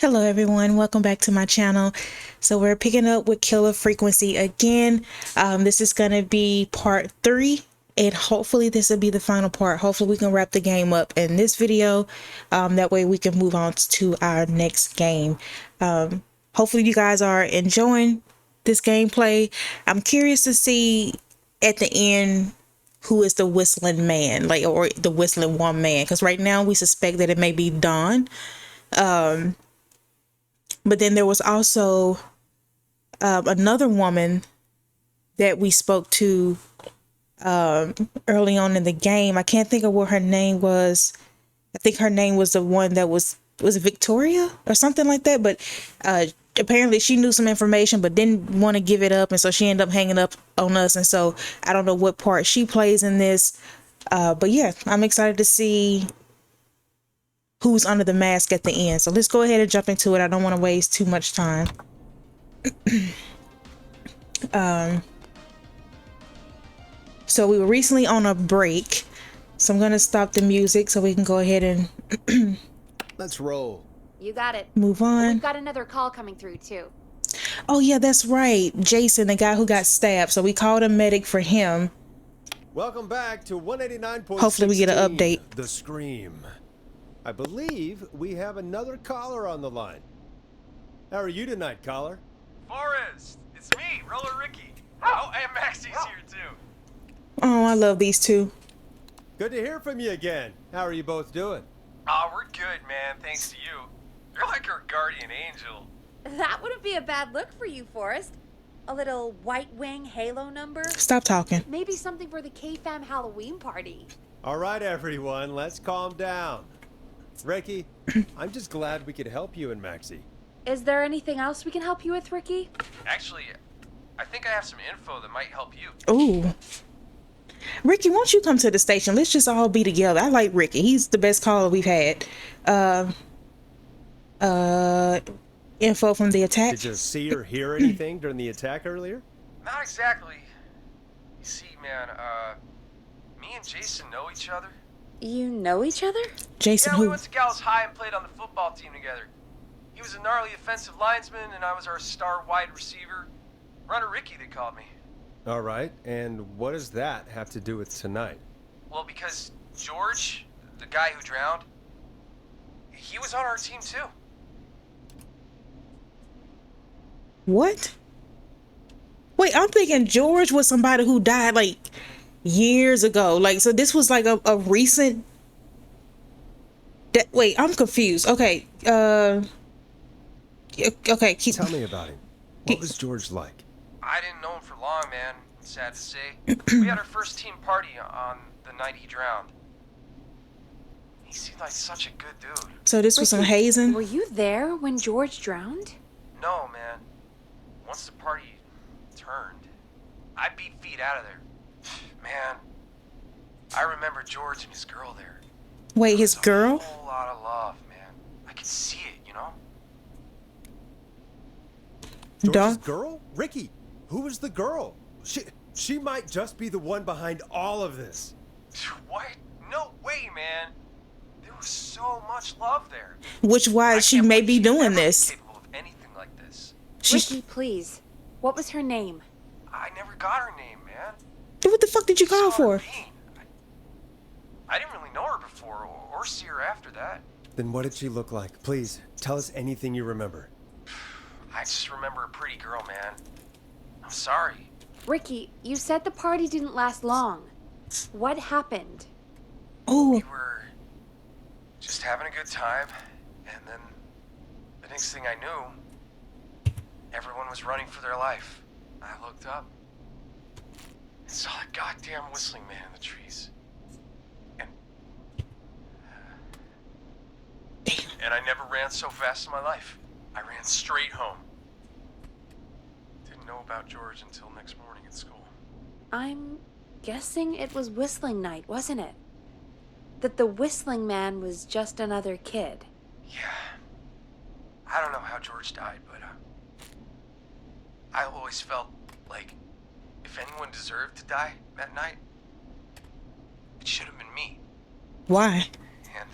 Hello everyone, welcome back to my channel. So we're picking up with Killer Frequency again. This is going to be part 3 and hopefully this will be the final part. Hopefully we can wrap the game up in this video. That way we can move on to our next game. Hopefully you guys are enjoying this gameplay. I'm curious to see at the end who is the whistling man, like, or the whistling one man, because right now we suspect that it may be Dawn. But then there was also another woman that we spoke to early on in the game. I can't think of what her name was. I think her name was the one that was it Victoria or something like that. But apparently she knew some information but didn't want to give it up. And so she ended up hanging up on us. And so I don't know what part she plays in this. But yeah, I'm excited to see who's under the mask at the end. So let's go ahead and jump into it. I don't want to waste too much time. So we were recently on a break, so I'm gonna stop the music so we can go ahead and Let's roll. You got it. move We've on. got another call coming through too. Oh yeah, that's right, Jason, the guy who got stabbed. So we called a medic for him. Welcome back to 189.16. Hopefully we get an update. The Scream. I believe we have another caller on the line. How are you tonight, caller? Forrest, it's me, Roller Ricky. Oh, and Maxie's here too. Oh, I love these two. Good to hear from you again. How are you both doing? Oh, we're good, man, thanks to you. You're like our guardian angel. That wouldn't be a bad look for you, Forrest. A little white wing halo number. Stop talking. Maybe something for the K-Fam Halloween party. All right, everyone, let's calm down. Ricky, I'm just glad we could help you and Maxie. Is there anything else we can help you with, Ricky? Actually, I think I have some info that might help you. Ooh. Ricky, won't you come to the station? Let's just all be together. I like Ricky. He's the best caller we've had. Info from the attack. Did you see or hear anything during the attack earlier? Not exactly. You see, man, me and Jason know each other. You know each other? Jason Yeah, we who? went to Gallows High and played on the football team together. He was a gnarly offensive linesman, and I was our star wide receiver. Runner Ricky, they called me. All right, and what does that have to do with tonight? Well, because George, the guy who drowned, he was on our team too. What? Wait, I'm thinking George was somebody who died like years ago. Like, so this was like a recent. Wait, I'm confused. Okay, okay. Tell me about him. What was George like? I didn't know him for long, man. Sad to say. We had our first team party on the night he drowned. He seemed like such a good dude. So this was some Ricky, hazing. Were you there when George drowned? No, man. Once the party turned, I beat feet out of there. Man, I remember George and his girl there. Wait, his There was girl? a whole lot of love, man. I could see it, you know? George's Dog. girl? Ricky, who was the girl? She might just be the one behind all of this. What? No way, man. There was so much love there. Which why I she can't may believe be she'd doing ever be this. capable of anything like this. She's. Ricky, please. What was her name? I never got her name, man. What the fuck did you call Saw her for? pain. I didn't really know her before or see her after that. Then what did she look like? Please, tell us anything you remember. I just remember a pretty girl, man. I'm sorry. Ricky, you said the party didn't last long. What happened? Oh, We were just having a good time, and then the next thing I knew, everyone was running for their life. I looked up and saw that goddamn whistling man in the trees. And I never ran so fast in my life. I ran straight home. Didn't know about George until next morning at school. I'm guessing it was whistling night, wasn't it? That the whistling man was just another kid. Yeah. I don't know how George died, but I always felt like if anyone deserved to die that night, it should have been me. why? And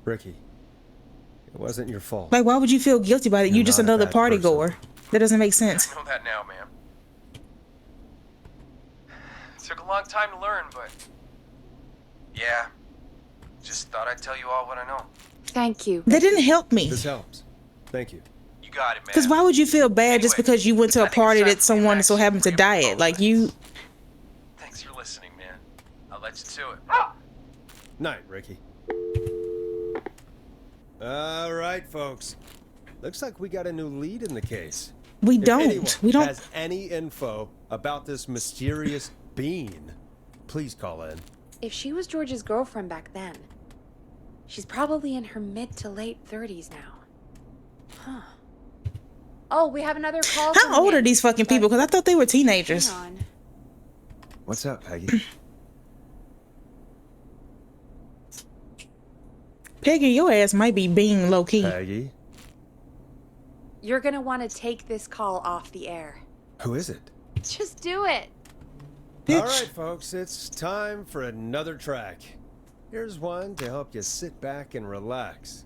Ricky, it wasn't your fault. Like, why would you feel guilty about it? You're You just not a another bad party person. goer. That doesn't make sense. I know that now, ma'am. It took a long time to learn, but... Yeah. Just thought I'd tell you all what I know. Thank you. That didn't help me. This helps. Thank you. You got it, man. Because why would you feel bad just Anyway, because you went to a I think it's party time that for me someone to so happened to actually die ramble at? Like, over you... this. Thanks for listening, man. I'll let you to it. Night, Ricky. All right, folks. Looks like we got a new lead in the case. We If anyone don't. We don't... has any info about this mysterious being, please call in. If she was George's girlfriend back then, she's probably in her mid to late 30s now. Huh. Oh, we have another call. How old are these fucking people? Because I thought they were teenagers. Hang on. What's up, Peggy? Peggy, your ass might be being low-key. Peggy? You're gonna want to take this call off the air. Who is it? Just do it. Bitch. All right, folks, it's time for another track. Here's one to help you sit back and relax.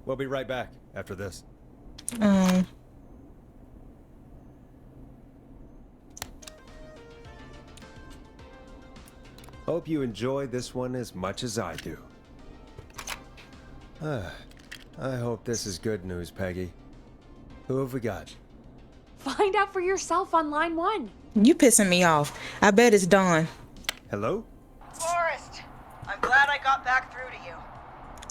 We'll be right back after this. Hope you enjoy this one as much as I do. I hope this is good news, Peggy. Who have we got? Find out for yourself on line 1. You pissing me off. I bet it's Dawn. Hello? Forrest, I'm glad I got back through to you.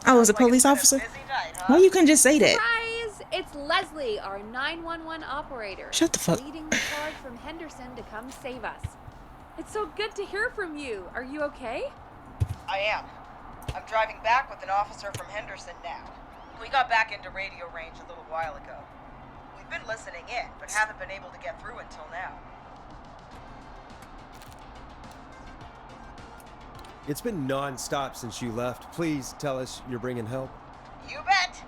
Oh, it's a Like police been officer? busy night, huh? Why you couldn't just say that? Surprise! It's Leslie, our 911 operator. Shut the fuck- Leading the charge from Henderson to come save us. It's so good to hear from you. Are you okay? I am. I'm driving back with an officer from Henderson now. We got back into radio range a little while ago. We've been listening in, but haven't been able to get through until now. It's been non-stop since you left. Please tell us you're bringing help. You bet!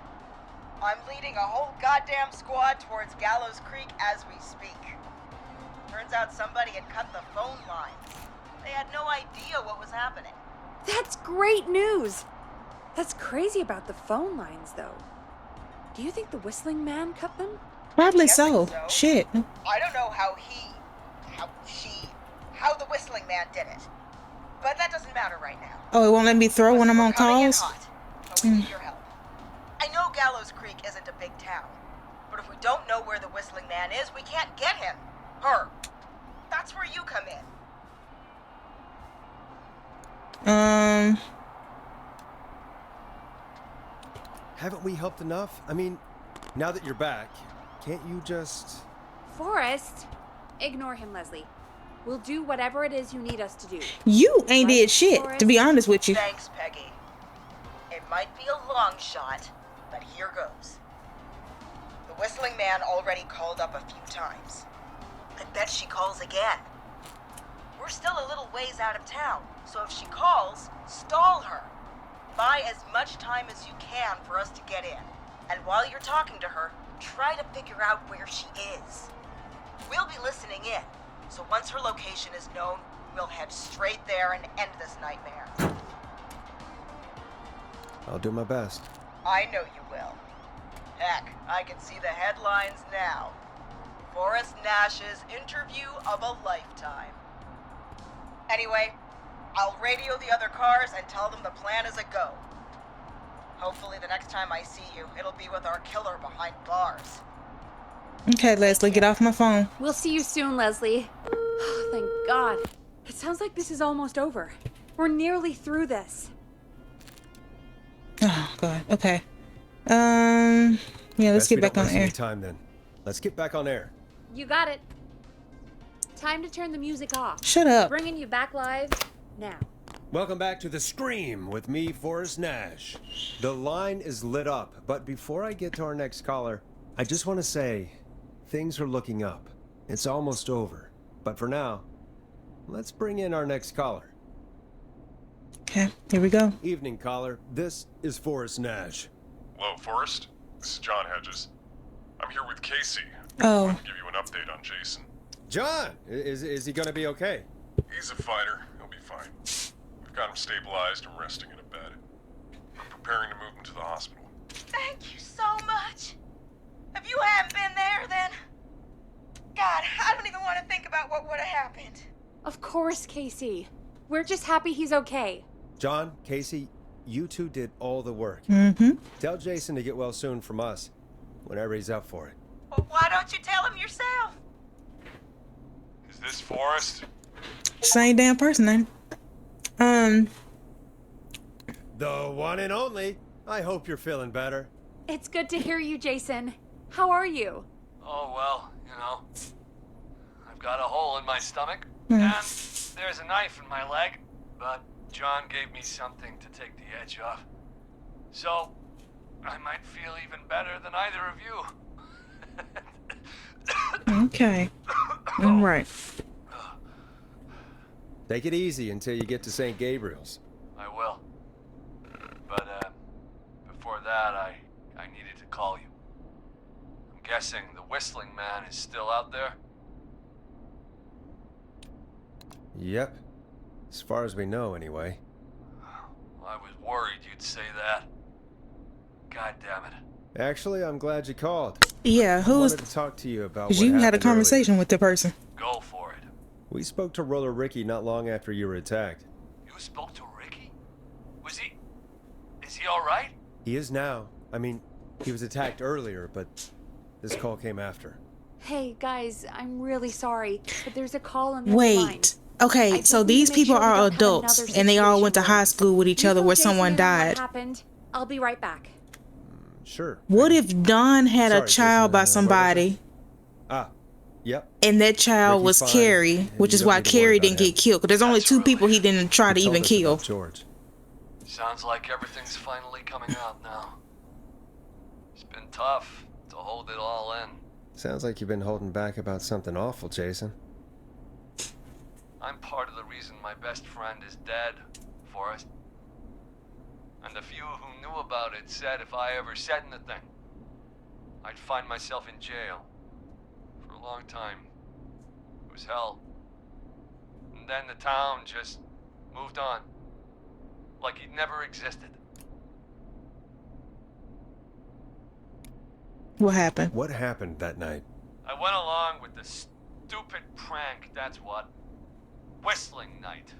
I'm leading a whole goddamn squad towards Gallows Creek as we speak. Turns out somebody had cut the phone lines. They had no idea what was happening. That's great news. That's crazy about the phone lines, though. Do you think the whistling man cut them? Probably Guessing so. so. Shit. I don't know how the whistling man did it. But that doesn't matter right now. Oh, it won't let me throw when I'm We're on coming in calls? hot, so we need your help. I know Gallows Creek isn't a big town, but if we don't know where the whistling man is, we can't get him. Her. That's where you come in. Haven't we helped enough? I mean, now that you're back, can't you just... Forrest, ignore him, Leslie. We'll do whatever it is you need us to do. You ain't did shit, to be honest with you. Thanks, Peggy. It might be a long shot, but here goes. The whistling man already called up a few times. I bet she calls again. We're still a little ways out of town, so if she calls, stall her. Buy as much time as you can for us to get in. And while you're talking to her, try to figure out where she is. We'll be listening in, so once her location is known, we'll head straight there and end this nightmare. I'll do my best. I know you will. Heck, I can see the headlines now. Forrest Nash's interview of a lifetime. Anyway, I'll radio the other cars and tell them the plan is a go. Hopefully the next time I see you, it'll be with our killer behind bars. Okay, Leslie, get off my phone. We'll see you soon, Leslie. Thank God. It sounds like this is almost over. We're nearly through this. Oh, God. Okay. Yeah, let's Best get we back don't on waste any air. time then. Let's get back on air. You got it. Time to turn the music off. Shut up. Bringing you back live now. Welcome back to The Scream with me, Forrest Nash. The line is lit up, but before I get to our next caller, I just want to say, things are looking up. It's almost over. But for now, let's bring in our next caller. Okay, here we go. Evening, caller. This is Forrest Nash. Hello, Forrest. This is John Hedges. I'm here with Casey. Oh. I wanted to give you an update on Jason. John, is he gonna be okay? He's a fighter. He'll be fine. We've got him stabilized and resting in a bed. I'm preparing to move him to the hospital. Thank you so much. If you hadn't been there, then... God, I don't even want to think about what would have happened. Of course, Casey. We're just happy he's okay. John, Casey, you two did all the work. Mm-hmm. Tell Jason to get well soon from us, whenever he's up for it. Well, why don't you tell him yourself? Is this Forrest? Same damn person, then. The one and only. I hope you're feeling better. It's good to hear you, Jason. How are you? Oh, well, you know, I've got a hole in my stomach, and there's a knife in my leg, but John gave me something to take the edge off. So, I might feel even better than either of you. Okay. All right. Take it easy until you get to St. Gabriel's. I will. But, before that, I needed to call you. I'm guessing the Whistling Man is still out there? Yep. As far as we know, anyway. Well, I was worried you'd say that. God damn it. Actually, I'm glad you called. Yeah, I who's... wanted to talk to you about Because what you had a happened conversation earlier. with the person. Go for it. We spoke to Roller Ricky not long after you were attacked. You spoke to Ricky? Is he alright? He is now. I mean, he was attacked earlier, but this call came after. Hey, guys, I'm really sorry, but there's a call on the other line. Wait. Okay, I just so need to these make people sure we are don't have adults, another and they all went to situation high school with each You other fill where Jason someone in on what died. happened. I'll be right back. Sure. What if Don had Sorry, a Jason, child by where was somebody, Yep. and that child Ricky's was fine, Carrie, and which you is don't why need to worry Carrie about didn't him. get killed? Because there's only That's two a people he relief. didn't try to He told even us kill. about George. Sounds like everything's finally coming out now. It's been tough to hold it all in. Sounds like you've been holding back about something awful, Jason. I'm part of the reason my best friend is dead, Forrest. And the few who knew about it said if I ever said anything, I'd find myself in jail. For a long time. It was hell. And then the town just moved on. Like he'd never existed. What happened? What happened that night? I went along with the stupid prank, that's what. Whistling night.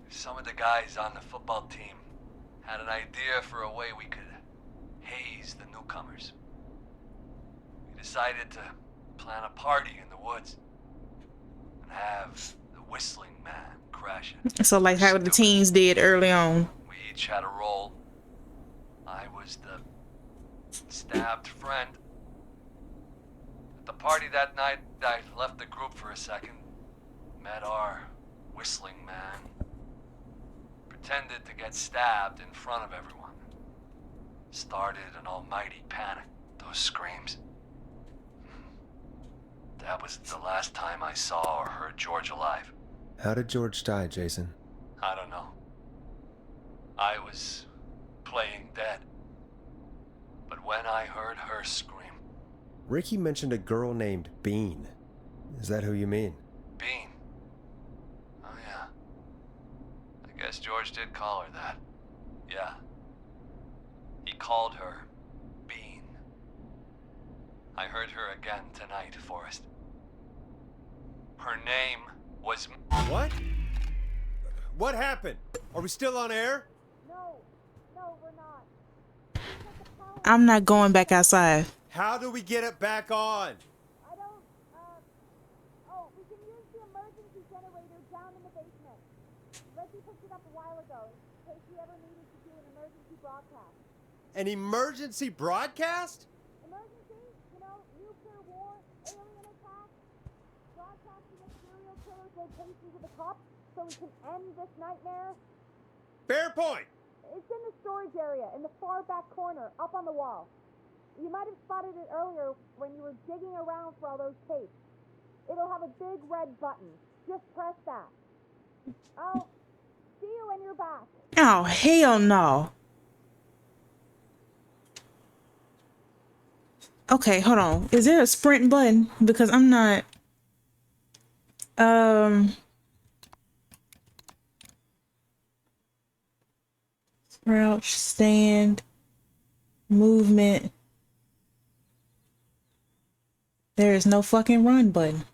Some of the guys on the football team had an idea for a way we could haze the newcomers. We decided to plan a party in the woods and have the Whistling Man crash it. So like how the teens did early on. We each had a role. I was the stabbed friend. At the party that night, I left the group for a second. Met our Whistling Man. Pretended to get stabbed in front of everyone. Started an almighty panic. Those screams. That was the last time I saw or heard George alive. How did George die, Jason? I don't know. I was playing dead. But when I heard her scream, Ricky mentioned a girl named Bean. Is that who you mean? Bean. Oh yeah. I guess George did call her that. Yeah. He called her Bean. I heard her again tonight, Forrest. Her name was... What? What happened? Are we still on air? No, we're not. I'm not going back outside. How do we get it back on? I don't, we can use the emergency generator down in the basement. Reggie picked it up a while ago, in case we ever needed to do an emergency broadcast. An emergency broadcast? Emergency? You know, nuclear war, alien attack, broadcasting a serial killer's location to the cops so we can end this nightmare. Fair point. It's in the storage area, in the far back corner, up on the wall. You might have spotted it earlier when you were digging around for all those tapes. It'll have a big red button. Just press that. I'll see you when you're back. Oh, hell no. Okay, hold on. Is there a sprint button? Because I'm not... Crouch, stand. movement. There is no fucking run button.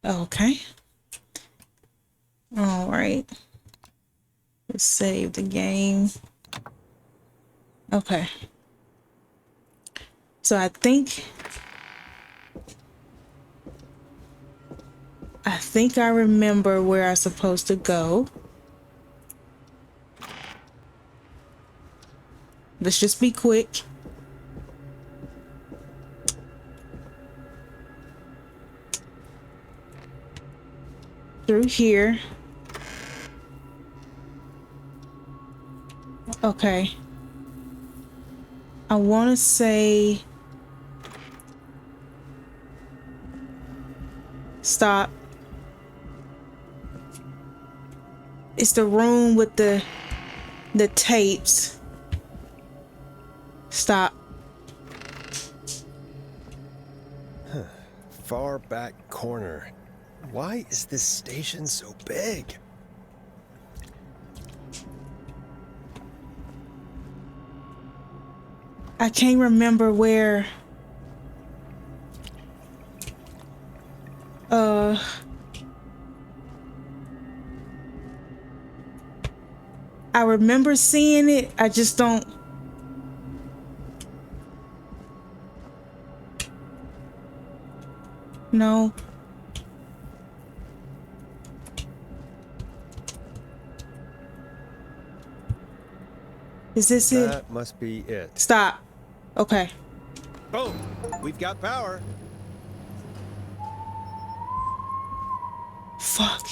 Okay. All right. Let's save the game. Okay. So I think I remember where I'm supposed to go. Let's just be quick. Through here. Okay. I want to say stop. It's the room with the tapes. Stop. Far back corner. Why is this station so big? I can't remember where. I remember seeing it. I just don't. No. Is this it? That must be it. Stop. Okay. Boom! We've got power. Fuck.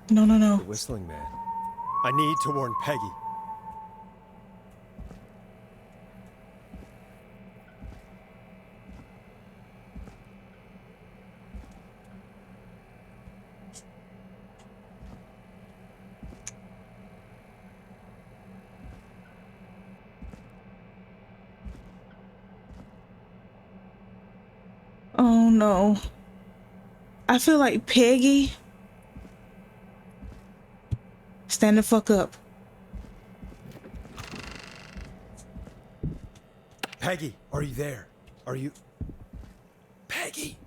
No, no, no. The whistling man. I need to warn Peggy. Oh no. I feel like Peggy. Stand the fuck up. Peggy, are you there? Are you... Peggy!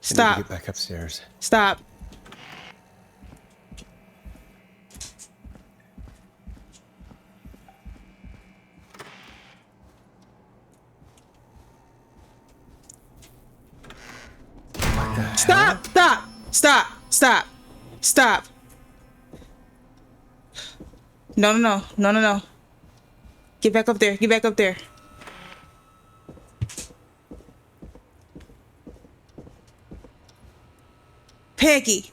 Stop. I need to get back upstairs. Stop. Stop! Stop! Stop! Stop! Stop! No, no, no. No, no, no. Get back up there. Get back up there. Peggy.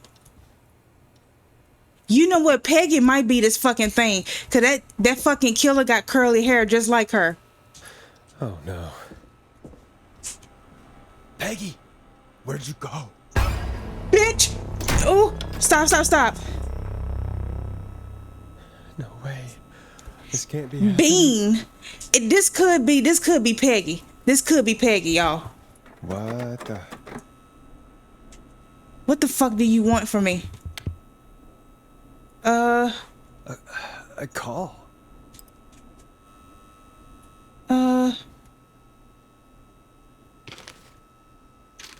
You know what? Peggy might be this fucking thing. Cause that fucking killer got curly hair just like her. Oh no. Peggy! Where'd you go? Bitch! Oh! Stop, stop, stop. No way. This can't be happening. Bean. This could be Peggy. This could be Peggy, y'all. What the... What the fuck do you want from me? A call.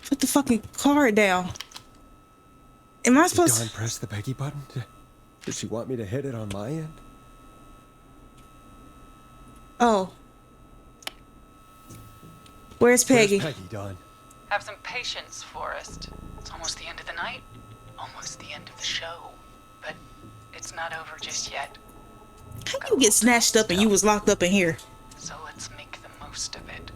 Put the fucking card down. Am I supposed Did Dawn press the Peggy button? Did she want me to hit it on my end? Oh. Where's Peggy? Where's Peggy, Dawn? Have some patience, Forrest. It's almost the end of the night. Almost the end of the show. But it's not over just yet. How you get snatched up and you was locked up in here? So let's make the most of it.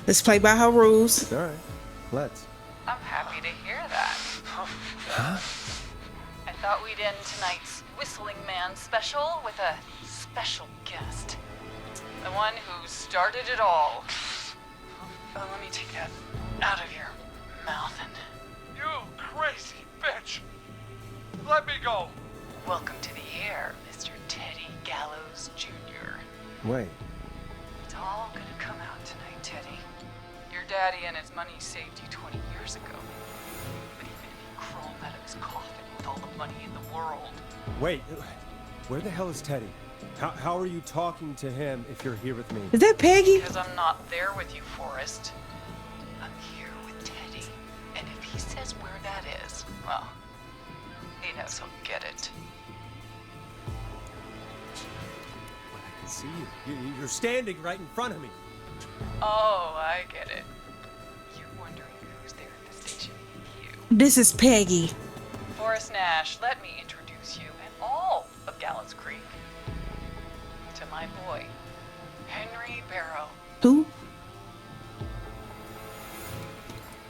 Let's play by her rules. All right, let's. I'm happy to hear that. Huh? I thought we'd end tonight's Whistling Man special with a special guest. The one who started it all. Let me take that out of your mouth and... You crazy bitch! Let me go! Welcome to the air, Mr. Teddy Gallows Jr. Wait. It's all gonna come out tonight, Teddy. Your daddy and his money saved you 20 years ago. But even if you crawled out of his coffin with all the money in the world. Wait, where the hell is Teddy? How are you talking to him if you're here with me? Is that Peggy? Because I'm not there with you, Forrest. I'm here with Teddy. And if he says where that is, well, he knows he'll get it. I can see you. You're standing right in front of me. Oh, I get it. You're wondering who's there at the station. You. This is Peggy. Forrest Nash, let me introduce you and all of Gallows Creek to my boy, Henry Barrow. Who?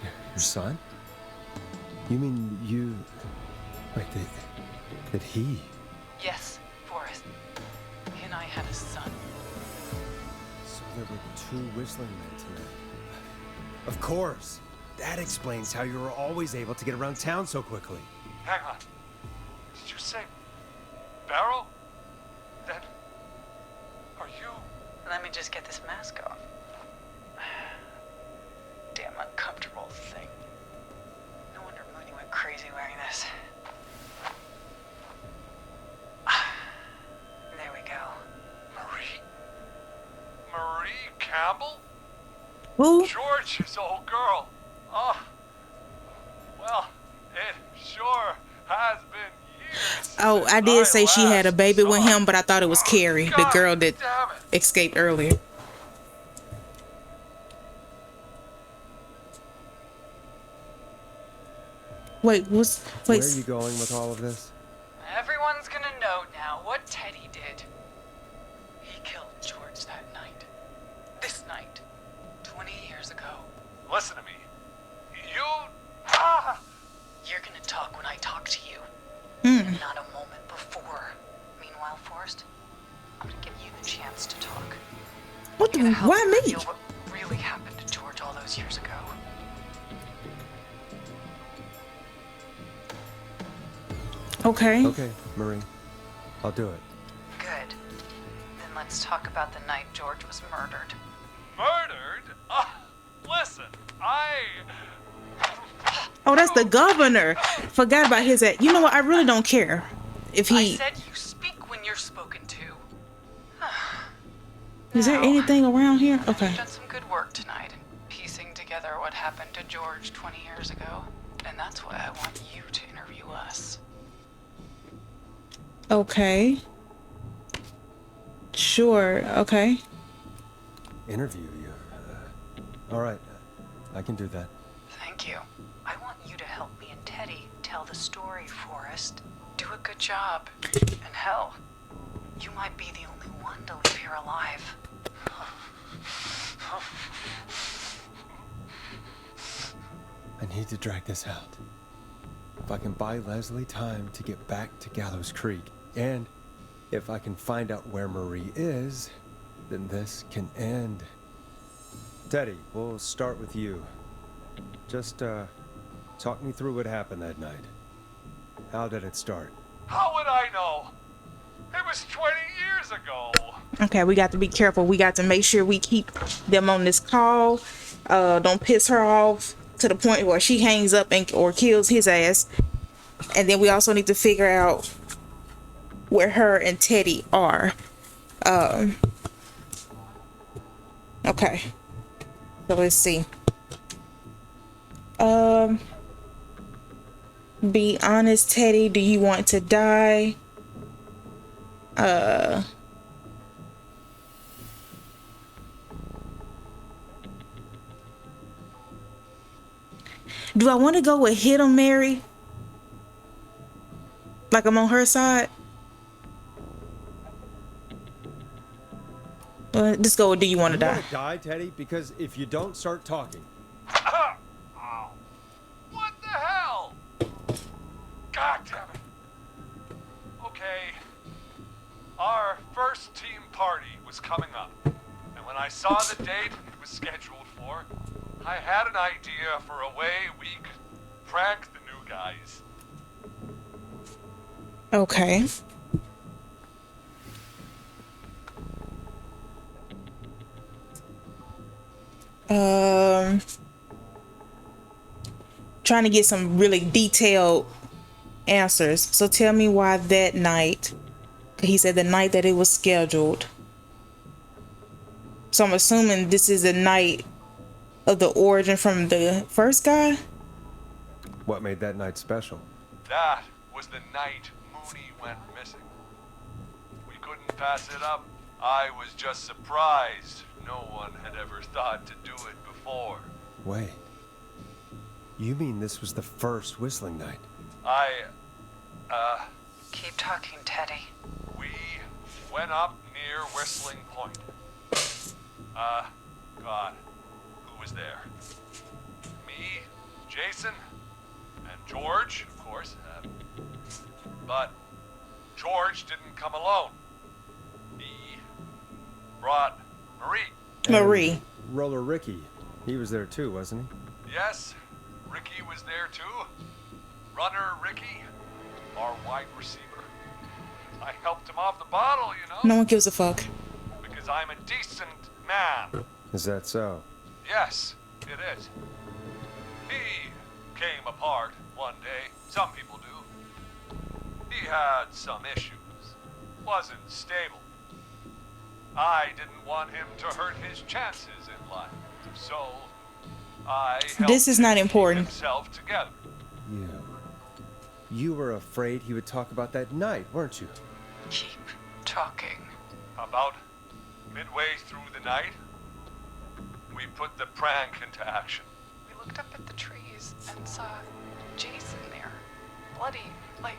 Your son? You mean you... Wait, did he... Yes, Forrest. He and I had a son. So there were two whistling men tonight. Of course. That explains how you were always able to get around town so quickly. Hang on. Did you say Barrow? Then are you? Let me just get this mask off. Damn uncomfortable thing. No wonder Mooney went crazy wearing this. There we go. Marie Campbell? Who? George's old girl. Oh. Well, it sure has been years. Oh, I did say she had a baby with him, but I thought it was Carrie, the God girl that damn it. escaped earlier. Wait, Where are you wait. going with all of this? Everyone's gonna know now what Teddy did. He killed George that night. This night. 20 years ago. Listen to me. You. You're gonna talk when I talk to you. Hmm. Not a moment before. Meanwhile, Forrest, I'm gonna give you the chance to talk. What the? I'm gonna help Why you me? reveal what really happened to George all those years ago. Okay. Okay, Marie. I'll do it. Good. Then let's talk about the night George was murdered. Murdered? Listen, Oh, that's the governor. Forgot about his. You know what? I really don't care if I he. said you speak when you're spoken to. Is there Now, anything around here? Okay. You've done some good work tonight in piecing together what happened to George 20 years ago. And that's why I want you to interview us. Okay. Sure. Okay. Interview you. All right. I can do that. Thank you. I want you to help me and Teddy tell the story, Forrest. Do a good job. And hell, you might be the only one to leave here alive. I need to drag this out. If I can buy Leslie time to get back to Gallows Creek, and if I can find out where Marie is, then this can end. Teddy, we'll start with you. Just, talk me through what happened that night. How did it start? how would I know? It was 20 years ago. Okay, we got to be careful. We got to make sure we keep them on this call. Don't piss her off to the point where she hangs up and or kills his ass. And then we also need to figure out where her and Teddy are. Okay. So let's see. Be honest, Teddy. Do you want to die? Do I want to go with hit 'em, Mary? Like I'm on her side? Just go with do you want to You die? want to die, Teddy? Because if you don't start talking, Ow. What the hell? God damn it. Okay. Our first team party was coming up. And when I saw the date it was scheduled for, I had an idea for a way we could prank the new guys. Okay. Trying to get some really detailed answers. So tell me why that night. He said the night that it was scheduled. So I'm assuming this is the night of the origin from the first guy. What made that night special? That was the night Mooney went missing. We couldn't pass it up. I was just surprised no one had ever thought to do it before. Wait. You mean this was the first whistling night? Keep talking, Teddy. We went up near Whistling Point. God, who was there? Me, Jason, and George, of course. But George didn't come alone. He brought Marie. Marie. Roller Ricky. He was there too, wasn't he? Yes, Ricky was there too. Runner Ricky, our wide receiver. I helped him off the bottle, you know. No one gives a fuck. Because I'm a decent man. Is that so? Yes, it is. He came apart one day. Some people do. He had some issues. Wasn't stable. I didn't want him to hurt his chances in life. So I helped This is him not keep important. himself together. You were afraid he would talk about that night, weren't you? Keep talking. About midway through the night, we put the prank into action. We looked up at the trees and saw Jason there. Bloody, like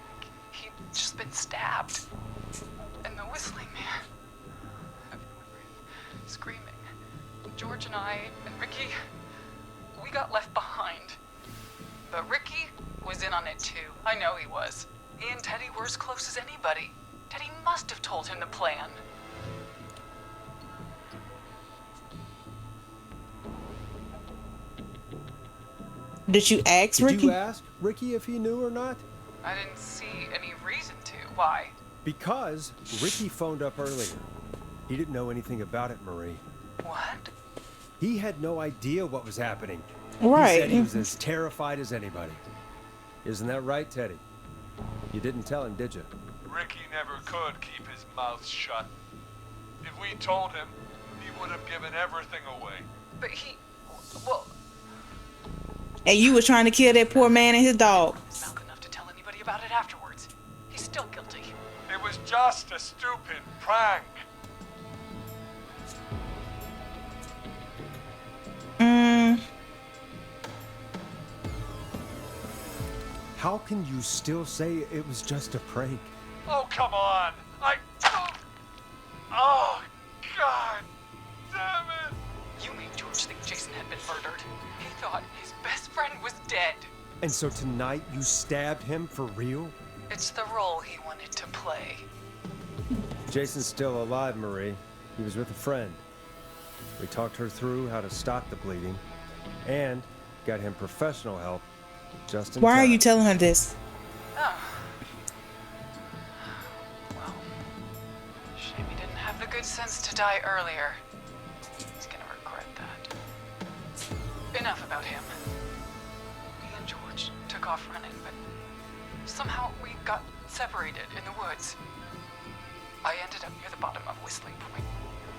he'd just been stabbed. And the whistling man, screaming. George and I and Ricky, we got left behind. But Ricky was in on it too. I know he was. He and Teddy were as close as anybody. Teddy must have told him the plan. Did you ask Did Ricky? you ask Ricky if he knew or not? I didn't see any reason to. Why? Because Ricky phoned up earlier. He didn't know anything about it, Marie. What? He had no idea what was happening. He Right. said he was as terrified as anybody. Isn't that right, Teddy? You didn't tell him, did you? Ricky never could keep his mouth shut. If we told him, he would have given everything away. But he, well, And you were trying to kill that poor man and his dog. he's not enough to tell anybody about it afterwards. He's still guilty. It was just a stupid prank. How can you still say it was just a prank? Oh, come on. Oh, God damn it. You made George think Jason had been murdered. He thought his best friend was dead. And so tonight you stabbed him for real? It's the role he wanted to play. Jason's still alive, Marie. He was with a friend. We talked her through how to stop the bleeding and got him professional help just in Why are time. you telling her this? Oh. Well, shame he didn't have the good sense to die earlier. He's gonna regret that. Enough about him. Me and George took off running, but somehow we got separated in the woods. I ended up near the bottom of Whistling Point,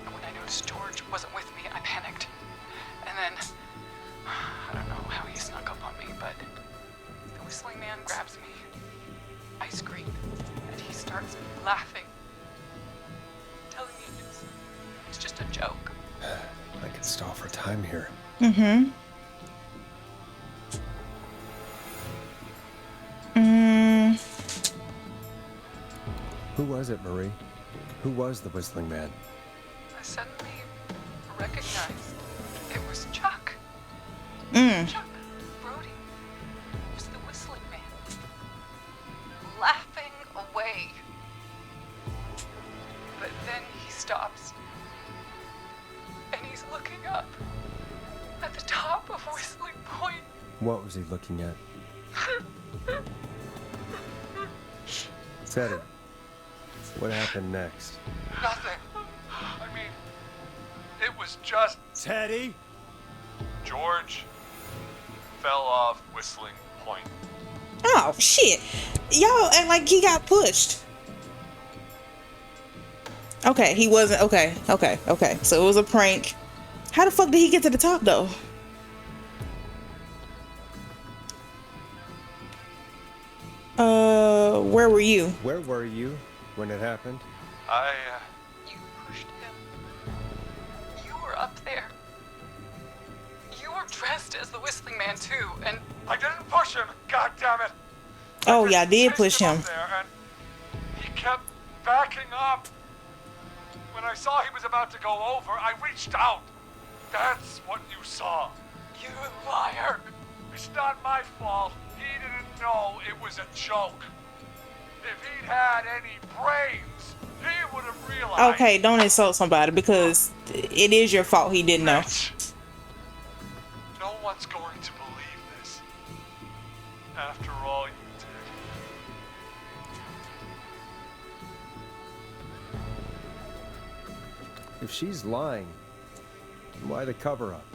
and when I noticed George wasn't with me, I panicked. And then, I don't know how he snuck up on me, but the whistling man grabs me. I scream, and he starts laughing, telling me it's just a joke. I could stall for time here. Who was it, Marie? Who was the whistling man? I suddenly recognized it was Chuck. Chuck Brody. It was the whistling man. Laughing away. But then he stops. And he's looking up at the top of Whistling Point. What was he looking at? Teddy, what happened next? Nothing. I mean, it was just Teddy? George fell off Whistling Point. Oh shit! Y'all act like he got pushed. Okay, he wasn't. Okay. So it was a prank. How the fuck did he get to the top though? Where were you? Where were you when it happened? You pushed him. You were up there. You were dressed as the Whistling Man too, and I didn't push him. God damn it. Oh, I y'all just did chased push him. up there, and he kept backing up. When I saw he was about to go over, I reached out. That's what you saw. you liar. It's not my fault. He didn't know it was a joke. If he'd had any brains, he would have realized. Okay, don't insult somebody because it is your fault he didn't know. Bitch. No one's going to believe this. After all you did. If she's lying, why the cover-up?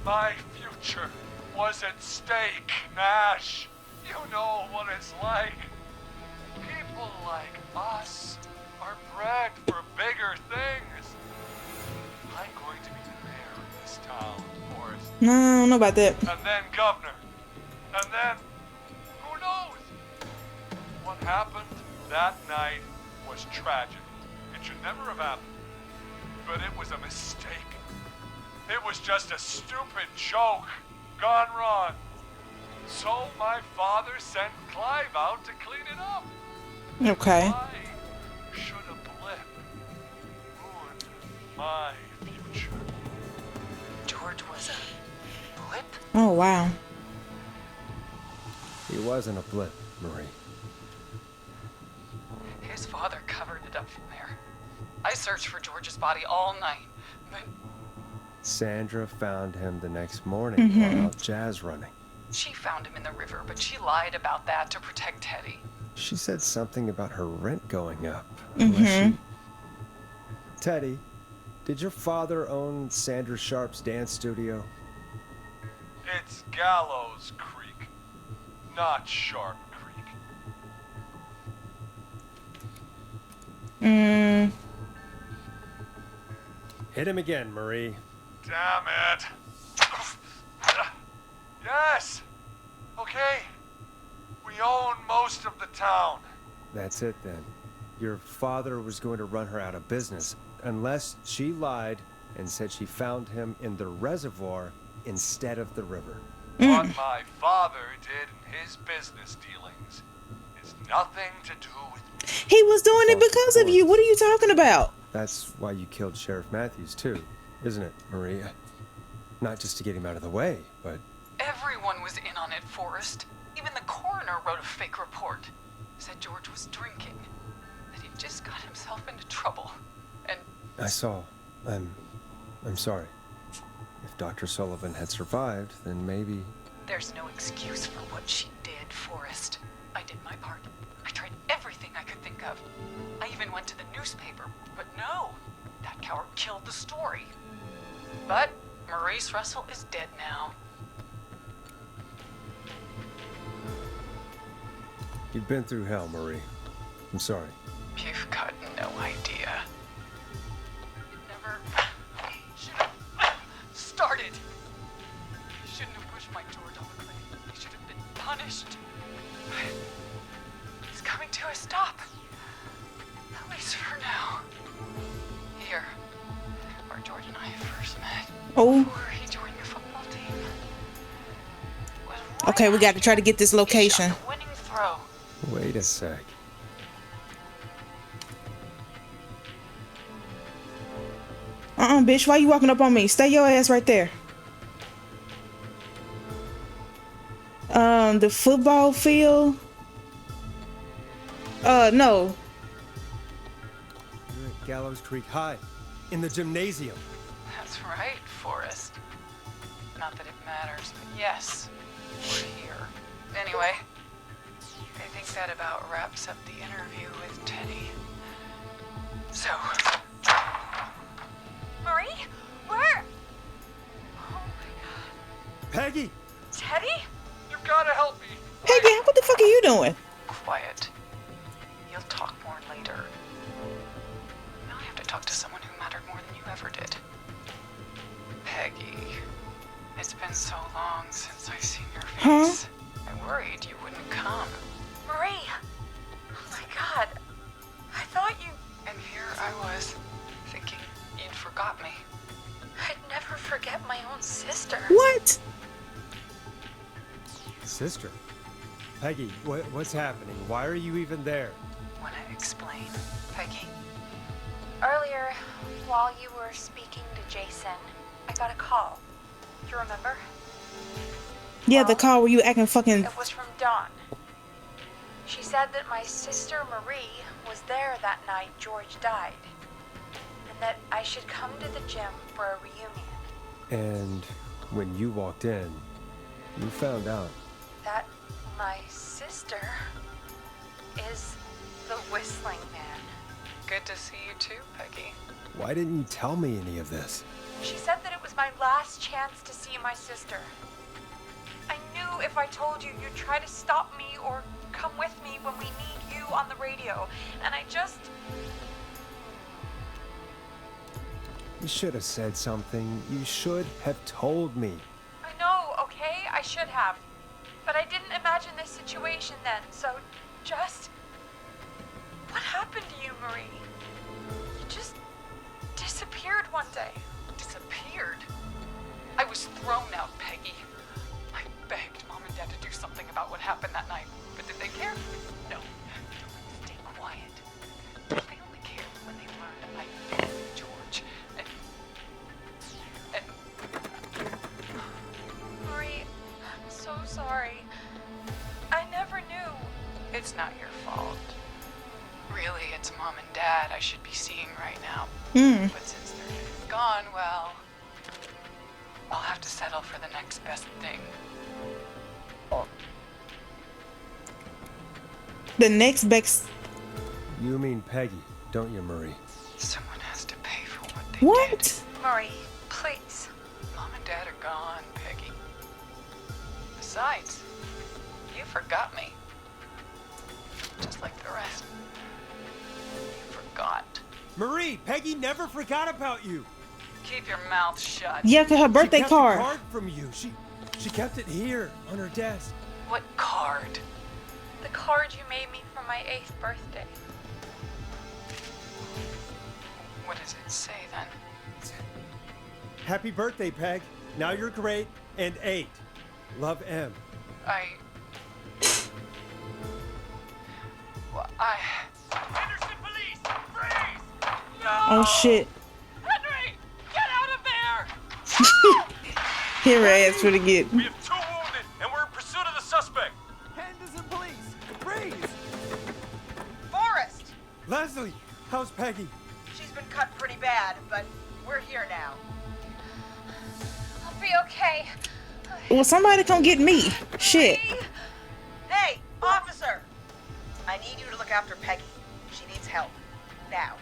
My future was at stake, Nash. You know what it's like. People like us are bred for bigger things. I'm going to be the mayor of this town, Forrest. No, I don't know about that. And then governor. And then, who knows? What happened that night was tragic. It should never have happened. But it was a mistake. It was just a stupid joke gone wrong. So my father sent Clive out to clean it up. Okay. Why should a blip ruin my future? George was a blip? Oh wow. He wasn't a blip, Marie. His father covered it up from there. I searched for George's body all night, but Sandra found him the next morning while out jazz running. she found him in the river, but she lied about that to protect Teddy. She said something about her rent going up. Unless she... Teddy, did your father own Sandra Sharp's dance studio? It's Gallows Creek, not Sharp Creek. Hit him again, Marie. Damn it. Yes. Okay. We own most of the town. That's it then. Your father was going to run her out of business unless she lied and said she found him in the reservoir instead of the river. What my father did in his business dealings is nothing to do with me. He was doing it because of you. What are you talking about? That's why you killed Sheriff Matthews too, isn't it, Maria? Not just to get him out of the way, but... Everyone was in on it, Forrest. Even the coroner wrote a fake report. Said George was drinking. That he just got himself into trouble. And I saw. I'm sorry. If Dr. Sullivan had survived, then maybe... there's no excuse for what she did, Forrest. I did my part. I tried everything I could think of. I even went to the newspaper, but no. That coward killed the story. But Maurice Russell is dead now. You've been through hell, Marie. I'm sorry. You've got no idea. It never should have started. You shouldn't have pushed my George off the cliff. He should have been punished. He's coming to a stop. At least for now. Here, where George and I first met. Oh. Before he joined the football team. Was Okay, we got to try to get this after he location. shot the winning throw. Wait a sec. Bitch, why you walking up on me? Stay your ass right there. The football field? No. You're at Gallows Creek High, in the gymnasium. That's right, Forrest. Not that it matters, but yes, we're here. Anyway, I think that about wraps up the interview with Teddy. So, Marie? Where? oh my god. Peggy! Teddy? You've got to help me. Hey, yeah, what the fuck are you doing? Quiet. You'll talk more later. Now I have to talk to someone who mattered more than you ever did. Peggy. It's been so long since I've seen your face. I worried you wouldn't come. Marie! Oh my god. I thought you... And here I was, thinking you'd forgot me. I'd never forget my own sister. What? Sister? Peggy, what's happening? Why are you even there? Wanna explain, Peggy? Earlier, while you were speaking to Jason, I got a call. Do you remember? Yeah, the call where you acting fucking... It was from Dawn. She said that my sister Marie was there that night George died. And that I should come to the gym for a reunion. And when you walked in, you found out. That my sister is the Whistling Man. Good to see you too, Peggy. Why didn't you tell me any of this? She said that it was my last chance to see my sister. I knew if I told you, you'd try to stop me or come with me when we need you on the radio. And I just... You should have said something. You should have told me. I know, okay? I should have. But I didn't imagine this situation then, so just... What happened to you, Marie? You just disappeared one day. Disappeared? I was thrown out, Peggy. I begged Mom and Dad to do something about what happened that night, but did they care? No. Stay quiet. They only cared when they learned I knew George. And Marie, I'm so sorry. I never knew. it's not your fault. Really, it's Mom and Dad I should be seeing right now. But since they're gone, well, I'll have to settle for the next best thing. The next best... You mean Peggy, don't you, Marie? Someone has to pay for what they did. What? Marie, please. Mom and Dad are gone, Peggy. Besides, you forgot me. Just like the rest. You forgot. Marie, Peggy never forgot about you. Keep your mouth shut. Yeah, 'cause her birthday She kept card. a card from you. She kept it here on her desk. What card? The card you made me for my 8th birthday. What does it say then? Happy birthday, Peg. Now you're great and 8. Love, M. Henderson police! Freeze! Oh shit. Henry! Get out of there! Here her ass for the get. We have 2 wounded, and we're in pursuit of the suspect. Henderson police! Freeze! Forrest! Leslie, how's Peggy? She's been cut pretty bad, but we're here now. I'll be okay. Well, somebody come get me. Shit. Hey, officer! I need you to look after Peggy. She needs help. Now,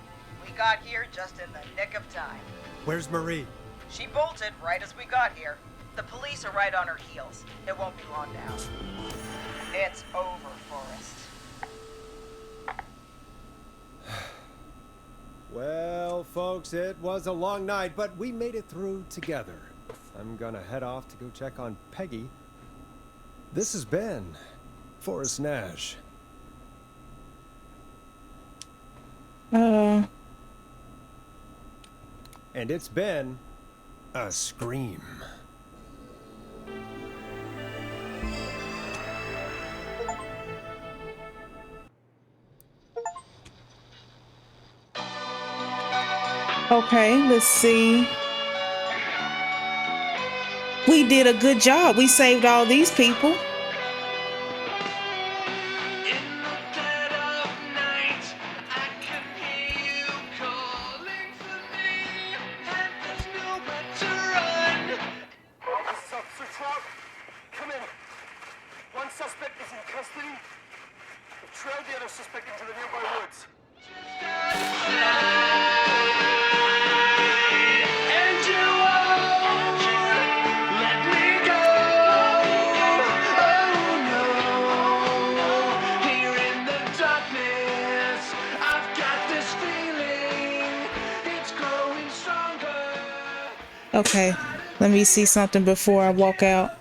we got here just in the nick of time. Where's Marie? She bolted right as we got here. The police are right on her heels. It won't be long now. It's over, Forrest. Well, folks, it was a long night, but we made it through together. I'm gonna head off to go check on Peggy. This has been Forrest Nash. And it's been a scream. Okay, let's see. We did a good job. We saved all these people. Come in. One suspect is in custody. We've trailed the other suspect into the nearby woods. And you won't let me go. Okay, let me see something before I walk out.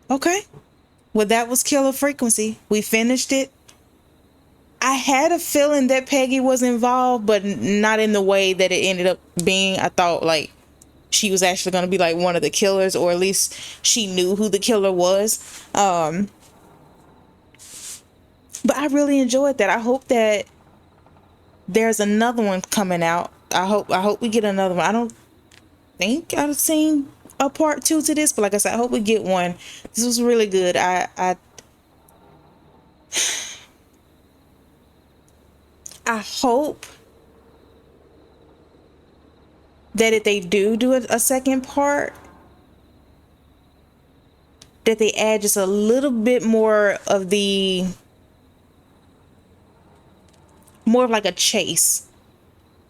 Okay, well, that was Killer Frequency. We finished it. I had a feeling that Peggy was involved, but not in the way that it ended up being. I thought like she was actually going to be like one of the killers, or at least she knew who the killer was. But I really enjoyed that. I hope that there's another one coming out. I hope we get another one. I don't think I've seen a part 2 to this, but like I said, I hope we get one. This was really good. I hope that if they do a second part, that they add just a little bit more of the, more of like a chase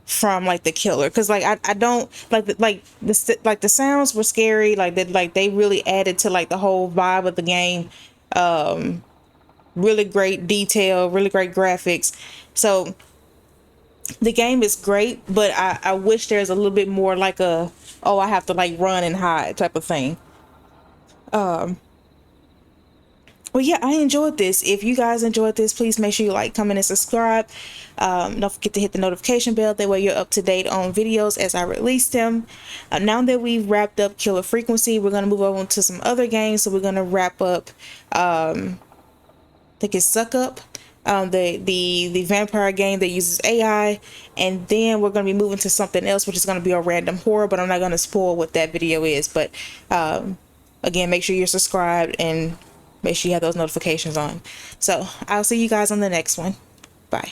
from like the killer, because like I don't like the sounds were scary, like that, like they really added to like the whole vibe of the game. Really great detail, really great graphics. So the game is great, but I wish there's a little bit more like a, oh, I have to like run and hide type of thing. Well, yeah, I enjoyed this. If you guys enjoyed this, please make sure you like, comment, and subscribe. Don't forget to hit the notification bell. That way you're up to date on videos as I release them. Now that we've wrapped up Killer Frequency, we're going to move on to some other games. So we're going to wrap up, I think it's Suck Up, the vampire game that uses AI. And then we're going to be moving to something else, which is going to be a random horror. But I'm not going to spoil what that video is. But again, make sure you're subscribed and make sure you have those notifications on. So I'll see you guys on the next one. Bye.